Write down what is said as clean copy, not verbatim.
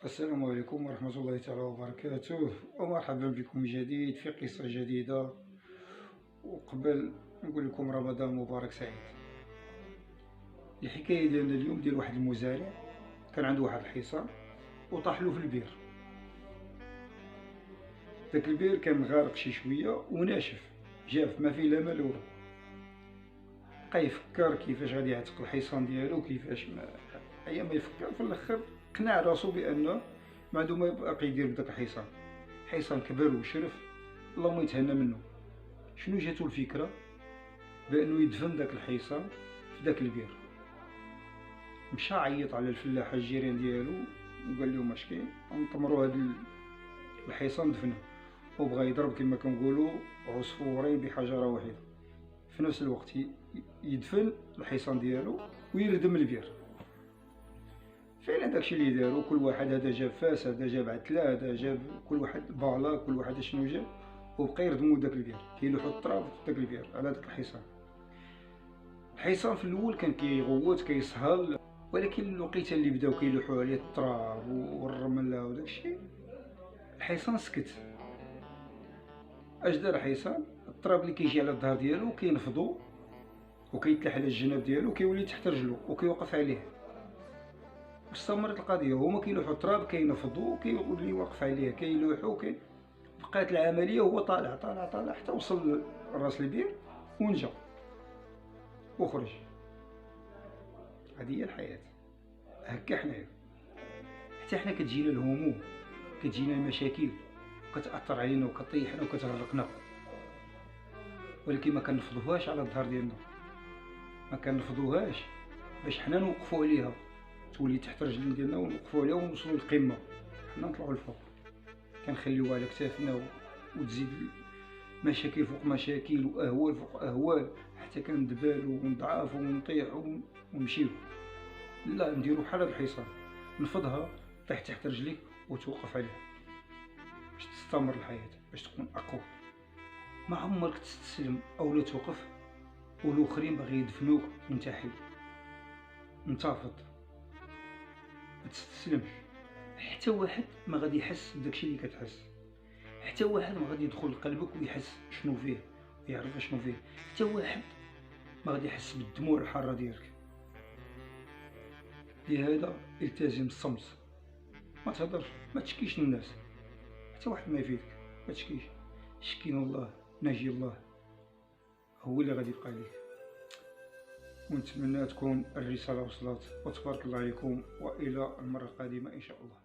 السلام عليكم ورحمة الله تعالى وبركاته، ومرحبا بكم من جديد في قصة جديدة. وقبل نقول لكم رمضان مبارك سعيد. الحكاية ديالنا اليوم ديال واحد المزارع كان عنده واحد الحصان وطاح له في البير. داك البير كان غارق شي شوية وناشف جاف ما فيه لا ما لا والو. بقى يفكر كيفاش غادي يعتق الحصان ديالو، كيفاش ما يفكر في الاخر قنع راسو بانه ما عنده ما باقي يدير بداك الحصان. حصان كبر وشرف، اللهم يتهنى منه. شنو جاتو الفكره؟ بانه يدفن داك الحصان في داك البير. مشى عيط على الفلاحه الجيران ديالو وقال لهم اش كاين نطمروا هاد الحصان دفنه، وبغى يضرب كما كنقولوا عصفورين بحجره واحده. في نفس الوقت يدفن الحصان ديالو ويردم البير. فعلا داكشي اللي دارو، كل واحد هذا جاب فاس، هذا جاب عتله، هذا جاب كل واحد بالا، كل واحد شنو جاب، وبقى يردمو داك البير، كيلوحو التراب في داك البير على داك الحصان. الحصان في الاول كان كيغوت كيسهل، ولكن الوقيته اللي بداو كيلوحو عليه التراب والرمله وداكشي الحصان سكت. اش دار الحصان؟ التراب اللي كيجي على الظهر ديالو كينفضو وكيتلاح على الجناب ديالو، كيولي تحت رجلو وكيوقف عليه. واستمرت القضيه، هما كيلوحوا التراب كينفضوا كيولي واقف عليه، كيلوحوا بقات العمليه وهو طالع طالع طالع حتى وصل لراس البير ونجا وخرج. هذه هي الحياه. هكا حنايا حتى حنا كتجينا الهموم، كتجينا المشاكل وكتاثر علينا وكطيحنا وكتغرقنا، ولكن ما كنفضوهاش على الظهر ديالنا، ما كنفضوهاش باش حنا نوقفوا عليها تولي تحت رجلين ديالنا ونوقفوا عليها ونوصلوا للقمه، حنا نطلعوا الفوق. كنخليوها على كتافنا وتزيد مشاكل فوق مشاكل واهوال فوق اهوال، حتى كندبالو ونضعافو ونطيحو ونمشيو. لا، نديرو بحال هاد الحصان، نفضها طيح تحت رجليك وتوقف عليها باش تستمر الحياه، باش تكون اقوى. ما عمرك تستسلم او لا توقف والاخرين باغي يدفنوك وانت حي. انتفض، ما تستسلمش. حتى واحد ما غادي يحس بداكشي اللي كتحس، حتى واحد ما غادي يدخل لقلبك ويحس شنو فيه ويعرف شنو فيه، حتى واحد ما غادي يحس بالدموع الحاره ديالك. لهذا التزم الصمت، ما تهضرش، ما تشكيش للناس، حتى واحد ما يفيدك، ما تشكيش. شكينا الله ناجي الله، هو اللي غادي يبقى ليك. ونتمنى تكون الرساله وصلت، وتبارك الله عليكم، والى المره القادمه ان شاء الله.